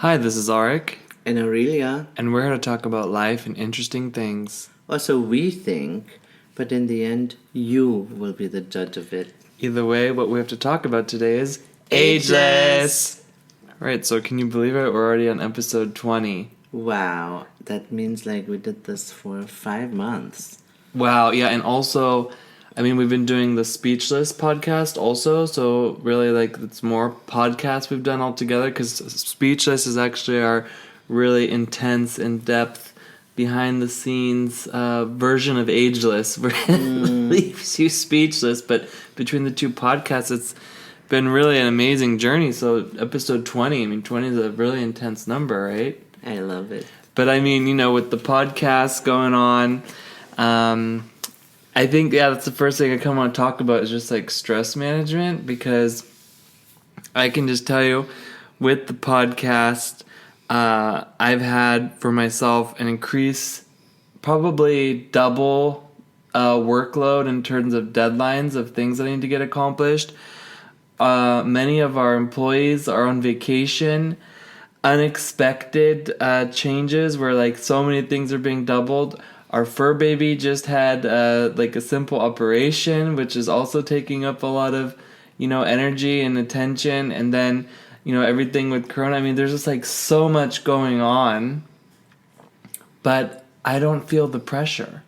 Hi, this is Arik, And Aurelia. and we're here to talk about life and interesting things. Also, we think, but in the end, you will be the judge of it. Either way, what we have to talk about today is Ageless. Right, so can you believe it? We're already on episode 20. Wow, that means like we did this for 5 months. Wow, yeah, and also, we've been doing the Speechless podcast also, so really, it's more podcasts we've done all together, because Speechless is actually our really intense, in-depth, behind-the-scenes version of Ageless, where it leaves you speechless, but between the two podcasts, it's been really an amazing journey. So episode 20, 20 is a really intense number, right? I love it. But with the podcast going on, I think, that's the first thing I kind of want to talk about is just like stress management, because I can just tell you with the podcast, I've had for myself an increase, probably double workload in terms of deadlines of things that I need to get accomplished. Many of our employees are on vacation. Unexpected changes where like so many things are being doubled. Our fur baby just had a simple operation, which is also taking up a lot of energy and attention. And then everything with Corona. There's just like so much going on, but I don't feel the pressure.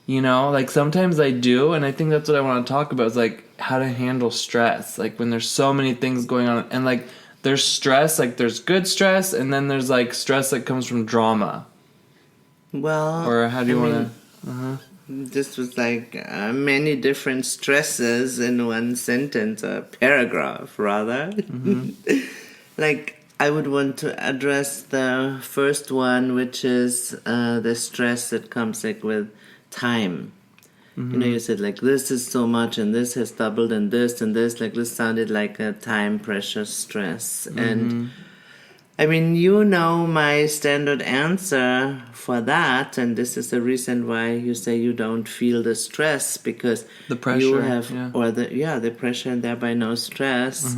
Sometimes I do, and I think that's what I want to talk about is like how to handle stress. Like when there's so many things going on, and like there's stress, like there's good stress, and then there's like stress that comes from drama. Well, Or how do you want to? This was like many different stresses in one sentence, or paragraph rather. Like, I would want to address the first one, which is the stress that comes like with time. You said like this is so much and this has doubled and this, like this sounded like a time pressure stress. And my standard answer for that, and this is the reason why you say you don't feel the stress, because The pressure, you have, yeah. or the pressure and thereby no stress.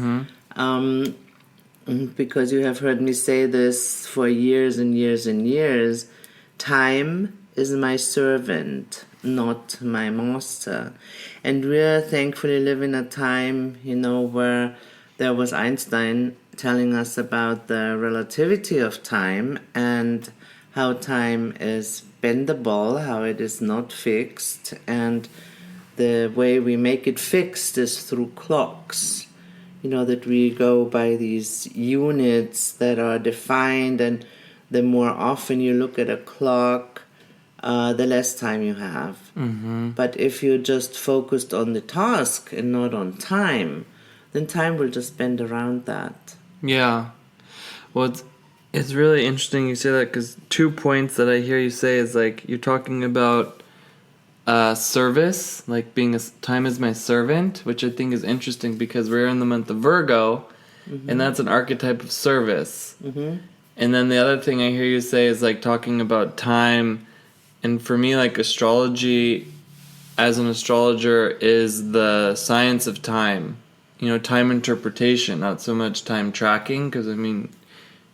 Because you have heard me say this for years and years and years, time is my servant, not my master. And we're thankfully living a time, where there was Einstein telling us about the relativity of time and how time is bendable, how it is not fixed, and the way we make it fixed is through clocks. That we go by these units that are defined, and the more often you look at a clock, the less time you have. But if you're just focused on the task and not on time, then time will just bend around that. Yeah. Well, it's really interesting you say that, because 2 points that I hear you say is like you're talking about service, like being time is my servant, which I think is interesting because we're in the month of Virgo, and that's an archetype of service. And then the other thing I hear you say is like talking about time, and for me, like astrology, as an astrologer, is the science of time. Time interpretation, not so much time tracking, because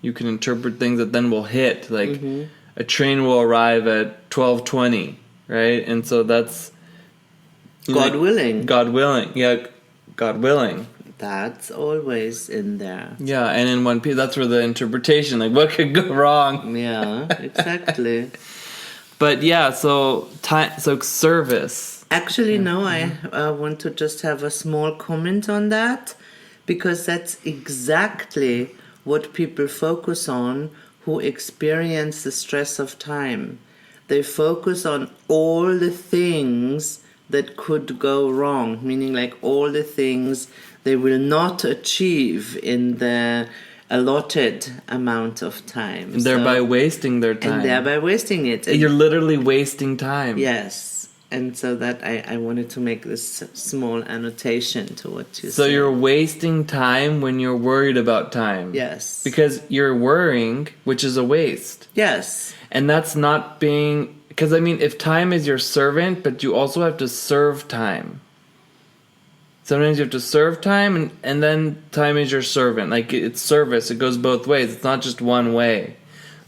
you can interpret things that then will hit, like a train will arrive at 12:20, right? And so that's God willing. God willing, yeah, God willing. That's always in there. Yeah, and in one piece, that's where the interpretation, like what could go wrong? Yeah, exactly. But yeah, so service. Actually, no, I want to just have a small comment on that, because that's exactly what people focus on who experience the stress of time. They focus on all the things that could go wrong, meaning like all the things they will not achieve in the allotted amount of time. And thereby wasting their time. And thereby wasting it. You're literally wasting time. Yes. And so that I wanted to make this small annotation to what you said. So you're wasting time when you're worried about time. Yes. Because you're worrying, which is a waste. Yes. And that's not being... Because, if time is your servant, but you also have to serve time. Sometimes you have to serve time, and then time is your servant. Like, it's service. It goes both ways. It's not just one way.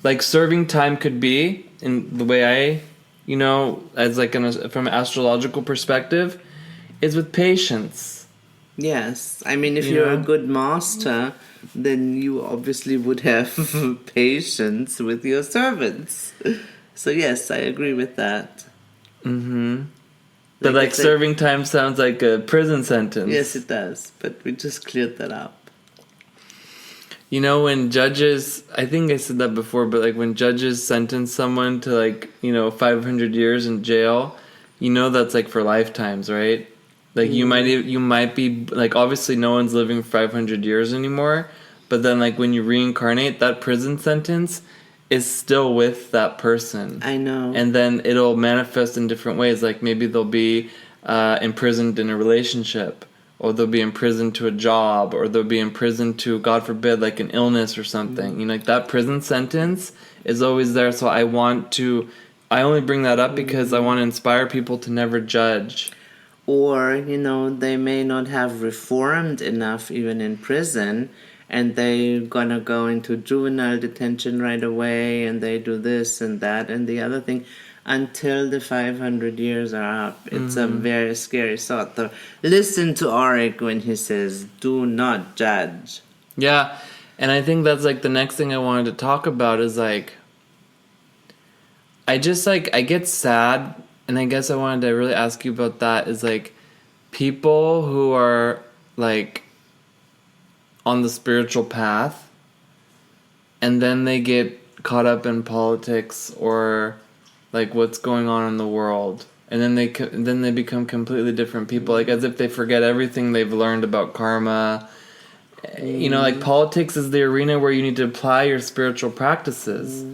Like, serving time could be, in the way I, as like from an astrological perspective, is with patience. Yes. I mean, if you're a good master, then you obviously would have patience with your servants. So, yes, I agree with that. Mm-hmm. But like serving time sounds like a prison sentence. Yes, it does. But we just cleared that up. When judges, I think I said that before, but like when judges sentence someone to 500 years in jail, that's like for lifetimes, right? Like you might be like, obviously no one's living 500 years anymore, but then like when you reincarnate, that prison sentence is still with that person. I know. And then it'll manifest in different ways. Like maybe they'll be imprisoned in a relationship, or they'll be imprisoned to a job, or they'll be imprisoned to, God forbid, like an illness or something. Like that prison sentence is always there. So I only bring that up because I want to inspire people to never judge. Or, they may not have reformed enough even in prison, and they're gonna go into juvenile detention right away, and they do this and that and the other thing until the 500 years are up. It's a very scary thought. So listen to Arik when he says, do not judge. Yeah, and I think that's like the next thing I wanted to talk about is like, I get sad, and I guess I wanted to really ask you about that, is like people who are like on the spiritual path, and then they get caught up in politics or like what's going on in the world, and then they become completely different people, like as if they forget everything they've learned about karma. Like politics is the arena where you need to apply your spiritual practices.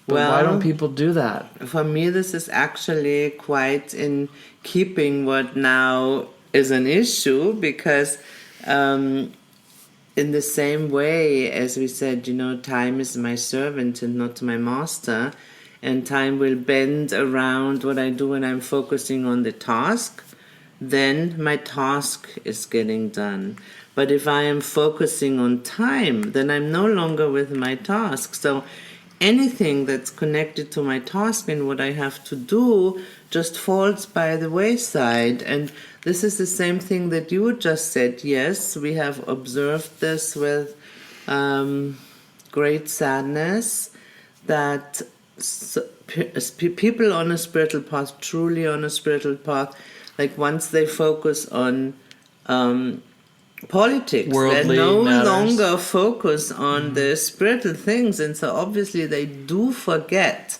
But why don't people do that? For me, this is actually quite in keeping what now is an issue, because in the same way as we said, time is my servant and not my master, and time will bend around what I do when I'm focusing on the task, then my task is getting done. But if I am focusing on time, then I'm no longer with my task. So anything that's connected to my task and what I have to do just falls by the wayside. And this is the same thing that you just said. Yes, we have observed this with great sadness, that people on a spiritual path, truly on a spiritual path, like once they focus on politics, worldly they no matters. Longer focus on the spiritual things, and so obviously they do forget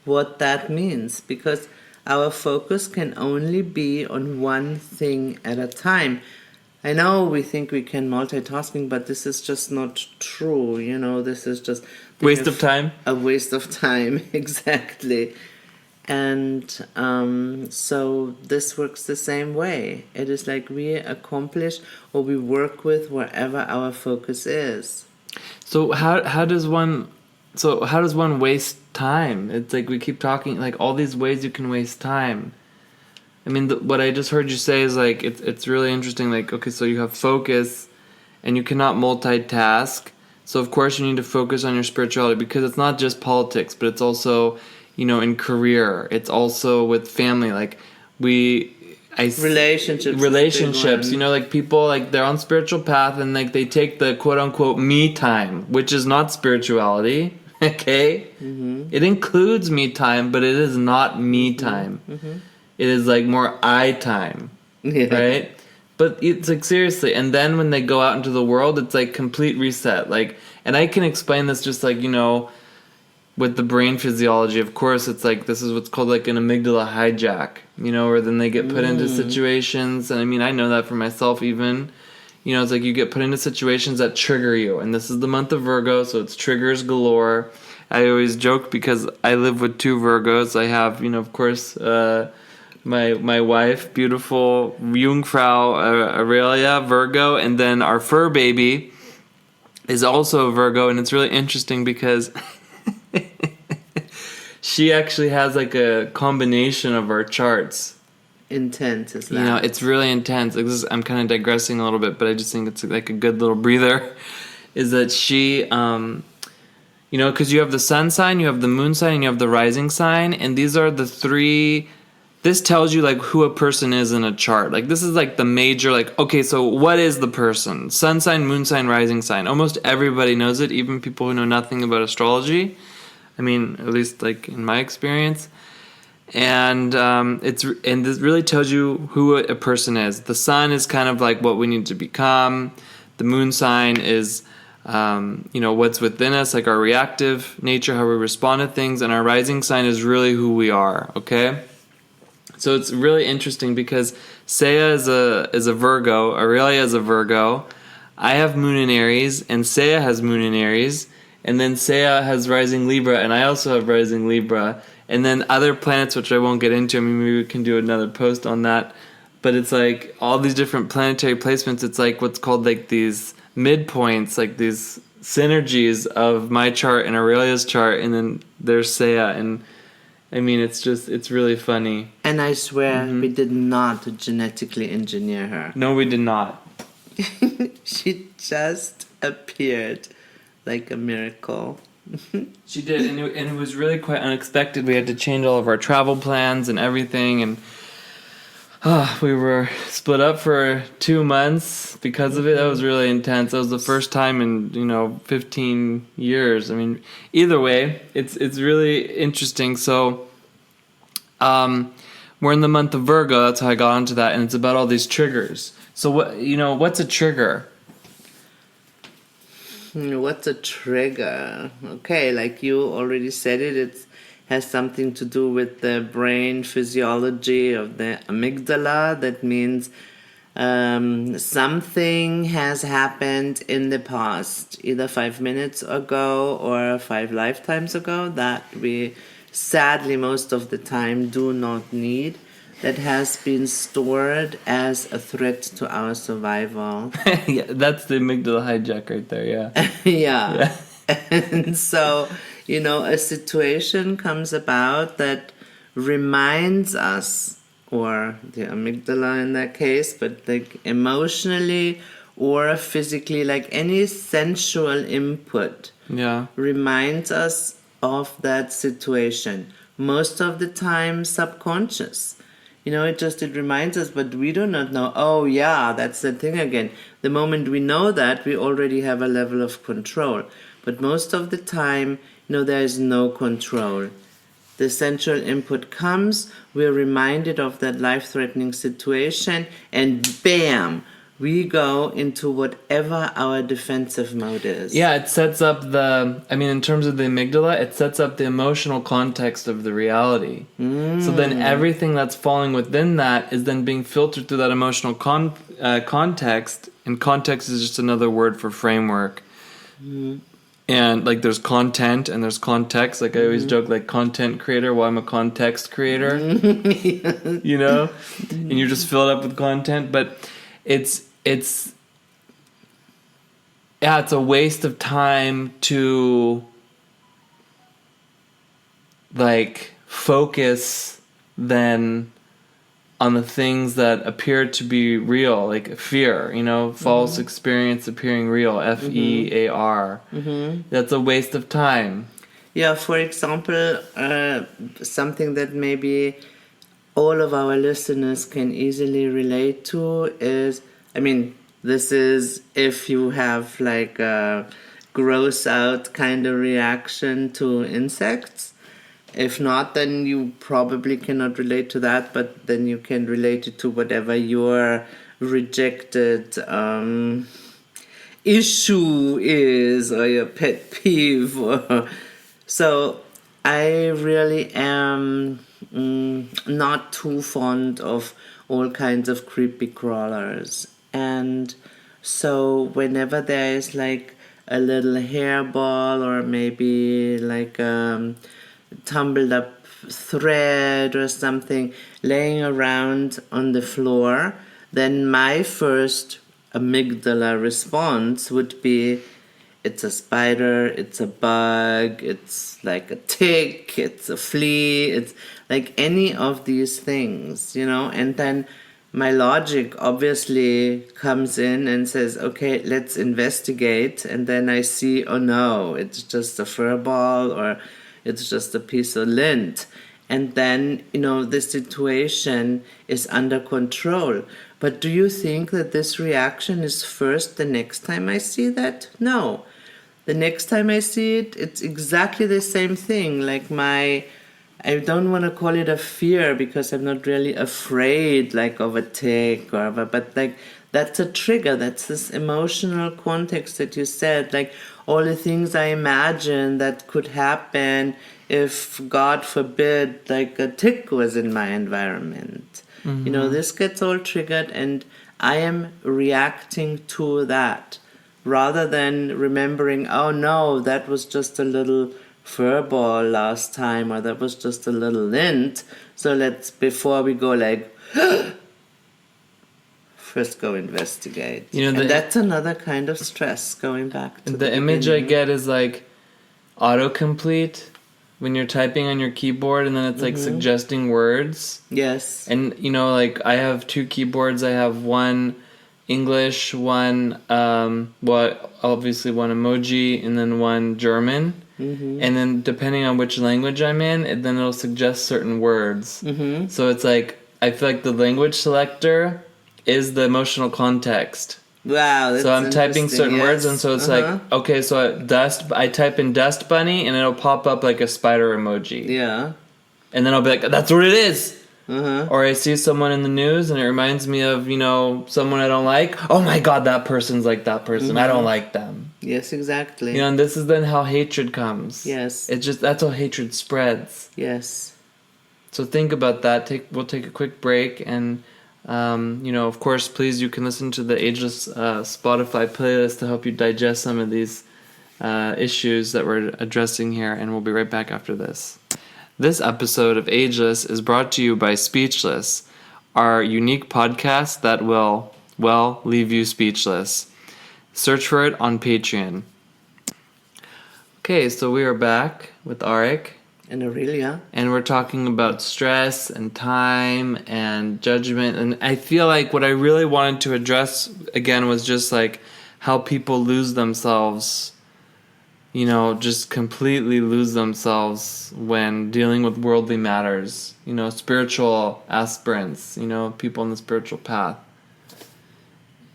what that means, because our focus can only be on one thing at a time. I know we think we can multitasking, but this is just not true. This is just waste of time. A waste of time, exactly. And so this works the same way. It is like we accomplish or we work with wherever our focus is. So how does one waste time? It's like we keep talking like all these ways you can waste time. I mean, what I just heard you say is like it's really interesting. Like, okay, so you have focus, and you cannot multitask. So of course you need to focus on your spirituality, because it's not just politics, but it's also in career. It's also with family. Like relationships. Like people, like they're on spiritual path, and like they take the quote unquote me time, which is not spirituality. Okay, It includes me time, but it is not me time. It is like more I time, right? But it's like seriously. And then when they go out into the world, it's like complete reset. Like, and I can explain this just like with the brain physiology. Of course, it's like this is what's called like an amygdala hijack. Where then they get put into situations, and I mean I know that for myself even. It's like you get put into situations that trigger you, and this is the month of Virgo, so it's triggers galore. I always joke because I live with two Virgos. I have, of course, my wife, beautiful Jungfrau Aurelia, Virgo, and then our fur baby is also a Virgo, and it's really interesting because she actually has like a combination of our charts. intense is that? You know, it's really intense. Like I'm kind of digressing a little bit, but I just think it's like a good little breather. Is that she, you know, because you have the sun sign, you have the moon sign, and you have the rising sign, and these are the three. This tells you like who a person is in a chart. Like this is like the major, like, okay, so what is the person? Sun sign, moon sign, rising sign. Almost everybody knows it, even people who know nothing about astrology. I mean, at least like in my experience. And this really tells you who a person is. The sun is kind of like what we need to become. The moon sign is you know, what's within us, like our reactive nature, how we respond to things, and our rising sign is really who we are. Okay. So it's really interesting because Saya is a Virgo, Aurelia is a Virgo, I have Moon in Aries, and Saya has Moon in Aries, and then Saya has rising Libra, and I also have rising Libra, and then other planets, which I won't get into. I mean, maybe we can do another post on that, but it's like all these different planetary placements. It's like what's called like these midpoints, like these synergies of my chart and Aurelia's chart, and then there's Saya, and I mean, it's really funny. And I swear we did not genetically engineer her. No, we did not. She just appeared like a miracle. She did, and it was really quite unexpected. We had to change all of our travel plans and everything, and we were split up for 2 months because of it. That was really intense. That was the first time in 15 years. I mean, either way, it's really interesting. So, we're in the month of Virgo. That's how I got onto that, and it's about all these triggers. So what's a trigger? What's a trigger? Okay, like you already said it has something to do with the brain physiology of the amygdala. That means something has happened in the past, either 5 minutes ago or 5 lifetimes ago, that we sadly most of the time do not need, that has been stored as a threat to our survival. Yeah, that's the amygdala hijack right there, yeah. Yeah. And so, a situation comes about that reminds us, or the amygdala in that case, but like emotionally or physically, like any sensual input, reminds us of that situation. Most of the time subconscious. It reminds us, but we do not know, oh yeah, that's the thing again. The moment we know that, we already have a level of control. But most of the time, there is no control. The central input comes, we're reminded of that life-threatening situation, and bam, we go into whatever our defensive mode is. Yeah, it sets up in terms of the amygdala, it sets up the emotional context of the reality. So then everything that's falling within that is then being filtered through that emotional context, and context is just another word for framework. And like there's content and there's context. Like I always joke, like content creator, well, I'm a context creator. And you just fill it up with content, but it's a waste of time to like focus then on the things that appear to be real, like fear, false experience appearing real, FEAR. That's a waste of time. Yeah, for example, something that maybe all of our listeners can easily relate to is, this is if you have like a gross out kind of reaction to insects. If not, then you probably cannot relate to that, but then you can relate it to whatever your rejected issue is, or your pet peeve. So I really am not too fond of all kinds of creepy crawlers. And so whenever there is like a little hairball or maybe like tumbled up thread or something laying around on the floor, then my first amygdala response would be, it's a spider, it's a bug, it's like a tick, it's a flea, it's like any of these things, and then my logic obviously comes in and says, okay, let's investigate, and then I see, oh no, it's just a fur ball or it's just a piece of lint. And then, the situation is under control. But do you think that this reaction is first the next time I see that? No. The next time I see it, it's exactly the same thing. Like I don't want to call it a fear because I'm not really afraid like of a tick but like that's a trigger. That's this emotional context that you said, like all the things I imagine that could happen if, God forbid, like a tick was in my environment. This gets all triggered and I am reacting to that rather than remembering, oh no, that was just a little fur ball last time, or that was just a little lint. So let's, before we go like, first go investigate. And that's another kind of stress, going back to the image I get is like autocomplete when you're typing on your keyboard and then it's like suggesting words. Yes. And like I have 2 keyboards. I have one English, one obviously one emoji, and then one German. And then depending on which language I'm in, then it'll suggest certain words. So it's like I feel like the language selector is the emotional context. Wow, that's so I'm typing certain words, and so it's like, okay, so I type in dust bunny, and it'll pop up like a spider emoji. Yeah. And then I'll be like, that's what it is. Or I see someone in the news, and it reminds me of, someone I don't like. Oh my God, that person's like that person. I don't like them. Yes, exactly. And this is then how hatred comes. Yes. It's just, that's how hatred spreads. Yes. So think about that. We'll take a quick break, and of course, please, you can listen to the Ageless Spotify playlist to help you digest some of these issues that we're addressing here, and we'll be right back after this. This episode of Ageless is brought to you by Speechless, our unique podcast that will, leave you speechless. Search for it on Patreon. Okay, so we are back with Arik and Aurelia, and we're talking about stress and time and judgment. And I feel like what I really wanted to address again was just like how people lose themselves, just completely lose themselves when dealing with worldly matters, spiritual aspirants, people on the spiritual path.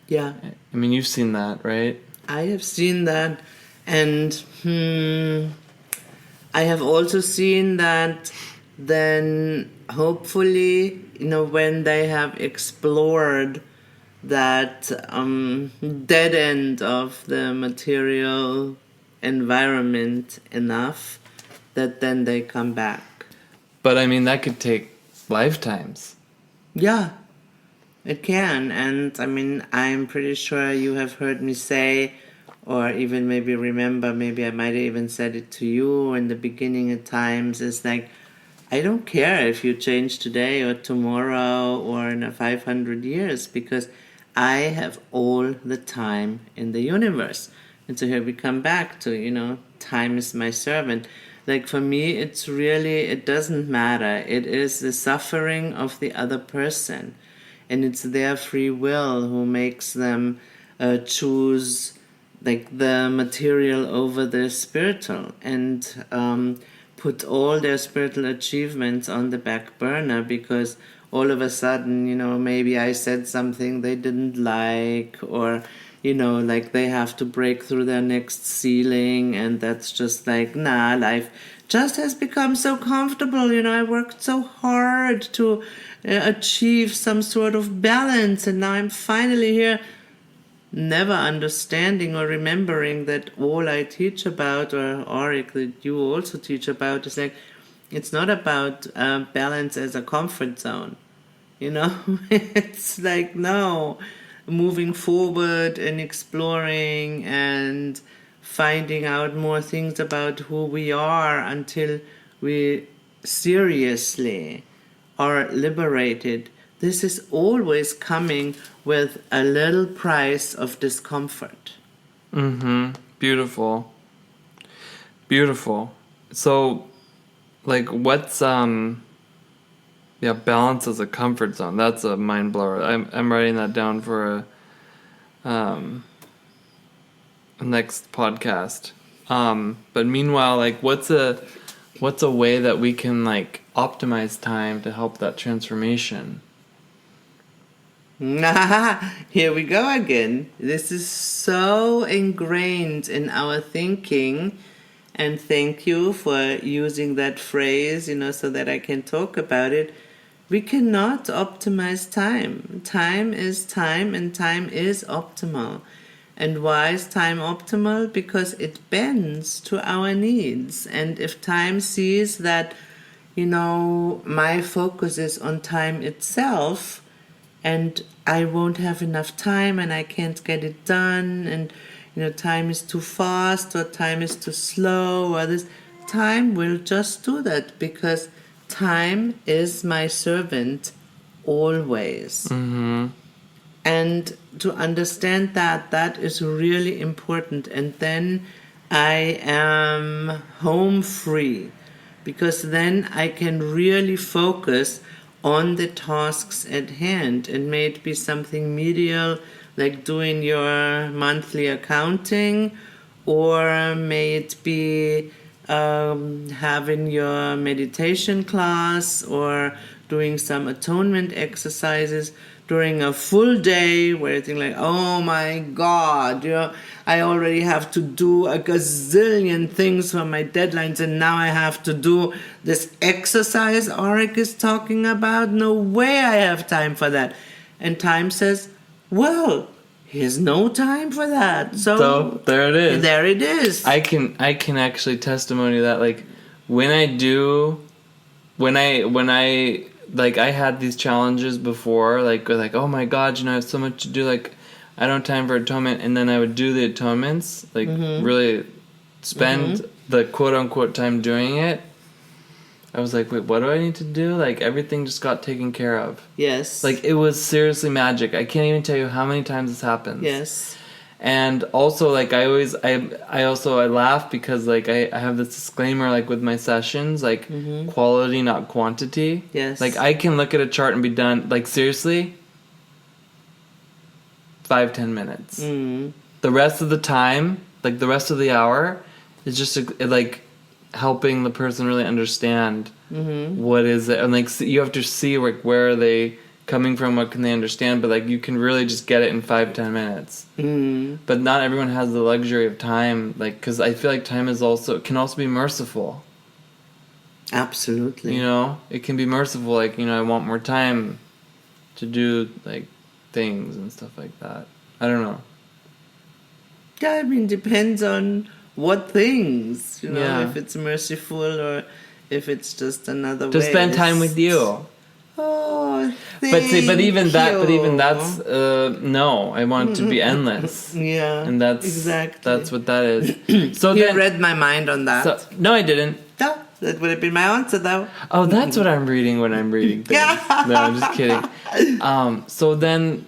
Yeah. I mean, you've seen that, right? I have seen that, and I have also seen that then hopefully, when they have explored that dead end of the material environment enough, that then they come back. But I mean, that could take lifetimes. Yeah, it can. And I mean, I'm pretty sure you have heard me say, or even maybe remember, maybe I might have even said it to you in the beginning at times, is like, I don't care if you change today or tomorrow or in 500 years, because I have all the time in the universe. And so here we come back to, time is my servant. Like for me, it's really, it doesn't matter. It is the suffering of the other person. And it's their free will who makes them choose like the material over the spiritual, and put all their spiritual achievements on the back burner because all of a sudden, maybe I said something they didn't like, or, like they have to break through their next ceiling, and that's just like, nah, life just has become so comfortable. I worked so hard to achieve some sort of balance, and now I'm finally here, never understanding or remembering that all I teach about, or Arik, that you also teach about, is like, it's not about balance as a comfort zone. It's like, no, moving forward and exploring and finding out more things about who we are until we seriously are liberated. This is always coming with a little price of discomfort. Beautiful. Beautiful. So, like, what's balance as a comfort zone. That's a mind blower. I'm writing that down for a next podcast. But meanwhile, like, what's a way that we can like optimize time to help that transformation? Here we go again. This is so ingrained in our thinking. And thank you for using that phrase, so that I can talk about it. We cannot optimize time. Time is time, and time is optimal. And why is time optimal? Because it bends to our needs. And if time sees that, my focus is on time itself, and I won't have enough time and I can't get it done, and time is too fast or time is too slow, or this, time will just do that, because time is my servant always. Mm-hmm. And to understand that is really important. And then I am home free, because then I can really focus on the tasks at hand. And may it be something medial, like doing your monthly accounting, or may it be having your meditation class, or doing some atonement exercises during a full day where you think like, oh my God, I already have to do a gazillion things for my deadlines, and now I have to do this exercise Arik is talking about. No way I have time for that. And time says, well, here's no time for that. So there it is. There it is. I can actually testimony that, like, when I like, I had these challenges before, like oh my God, I have so much to do, like I don't have time for atonement, and then I would do the atonements, like really spend the quote unquote time doing it. I was like, wait, what do I need to do? Like, everything just got taken care of. Yes. Like, it was seriously magic. I can't even tell you how many times this happens. Yes. And also, like, I laugh because, like, I have this disclaimer, like, with my sessions, like, quality, not quantity. Yes. Like, I can look at a chart and be done, like, seriously, 5-10 minutes. The rest of the time, like, the rest of the hour is just, like, helping the person really understand what is it. And, like, you have to see, like, where are they coming from, what can they understand, but, like, you can really just get it in 5-10 minutes. But not everyone has the luxury of time, like, because I feel like time can also be merciful. Absolutely. It can be merciful, like, I want more time to do, like, things and stuff like that. I don't know. Yeah, I mean, depends on what things, Yeah. if it's merciful or if it's just another way To spend time with you. Oh, But even that's no. I want it to be endless. Yeah, and that's exactly. That's what that is. So you read my mind on that. No, I didn't. No, that would have been my answer, though. Oh, that's what I'm reading when I'm reading things. Yeah. No, I'm just kidding. So then,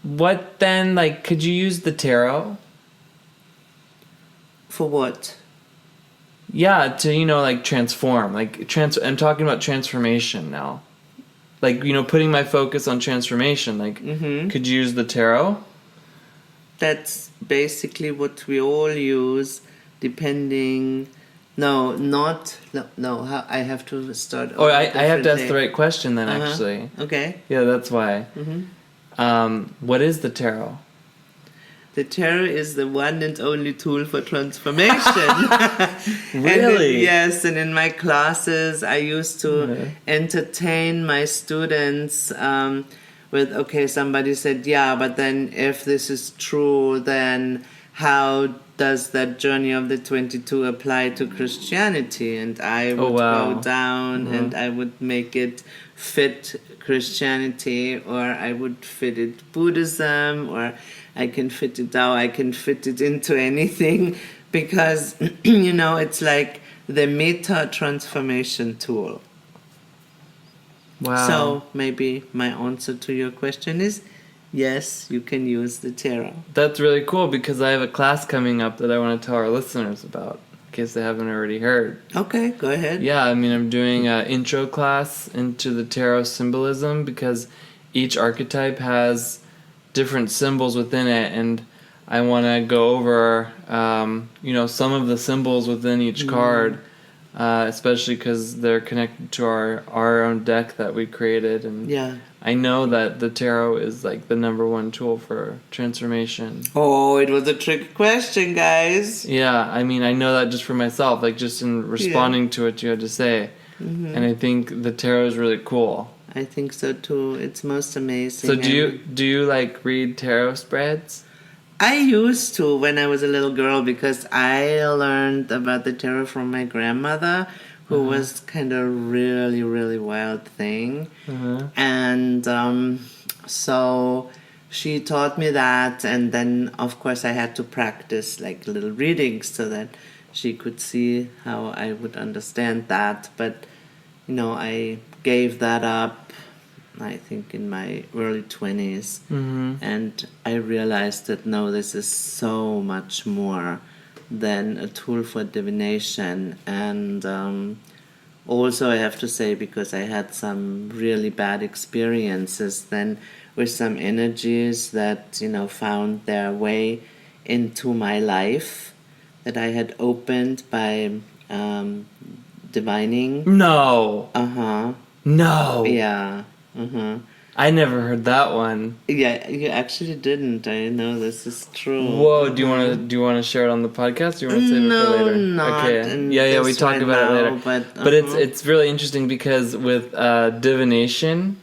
what then? Like, could you use the tarot? For what? Yeah, to like transform. Like I'm talking about transformation now. Like, putting my focus on transformation. Like, could you use the tarot? That's basically what we all use, depending... No, I have to start... Oh, I have to ask the right question then, actually. Okay. Yeah, that's why. What is the tarot? The tarot is the one and only tool for transformation. Really? Yes, and in my classes, I used to entertain my students with, okay, somebody said, yeah, but then if this is true, then how does that journey of the 22 apply to Christianity? And I would go down and I would make it fit Christianity, or I would fit it Buddhism, or I can fit it Tao, I can fit it into anything, because, it's like the meta transformation tool. Wow. So maybe my answer to your question is yes, you can use the tarot. That's really cool because I have a class coming up that I want to tell our listeners about, in case they haven't already heard. Okay, go ahead. Yeah, I mean, I'm doing an intro class into the tarot symbolism because each archetype has different symbols within it, and I want to go over, some of the symbols within each card, especially because they're connected to our own deck that we created. And Yeah. I know that the tarot is like the number one tool for transformation. Oh, it was a trick question, guys. Yeah, I mean, I know that just for myself, like just in responding to what you had to say. Mm-hmm. And I think the tarot is really cool. I think so too. It's most amazing. So do you like read tarot spreads? I used to when I was a little girl because I learned about the tarot from my grandmother, who was kind of really, really wild thing. And so she taught me that, and then of course I had to practice like little readings so that she could see how I would understand that. But I gave that up, I think, in my early 20s. And I realized that no, this is so much more than a tool for divination. And also I have to say, because I had some really bad experiences then with some energies that, found their way into my life that I had opened by divining. No. Uh-huh. No. Yeah. Uh-huh. I never heard that one. Yeah, you actually didn't. I know this is true. Whoa, do you want to share it on the podcast? Do you want to save it for later? Not Okay. Yeah, we talk about it later. But it's really interesting because with divination,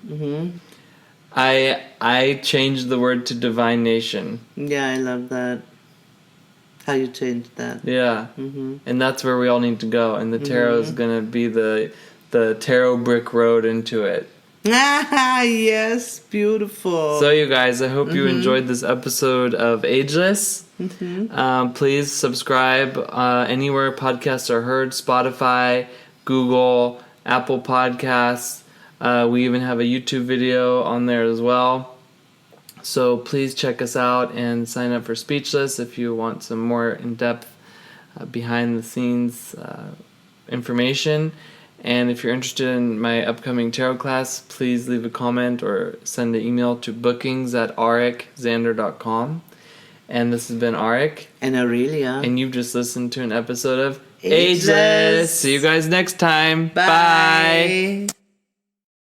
I changed the word to divine nation. Yeah, I love that. How you changed that. Yeah. And that's where we all need to go. And the tarot is going to be the tarot brick road into it. Ah, yes, beautiful. So you guys, I hope you enjoyed this episode of Ageless. Please subscribe anywhere podcasts are heard: Spotify, Google, Apple Podcasts. We even have a YouTube video on there as well. So please check us out and sign up for Speechless if you want some more in-depth behind-the-scenes information. And if you're interested in my upcoming tarot class, please leave a comment or send an email to bookings@arikxander.com. And this has been Arik. And Aurelia. And you've just listened to an episode of Ageless. Ageless. See you guys next time. Bye.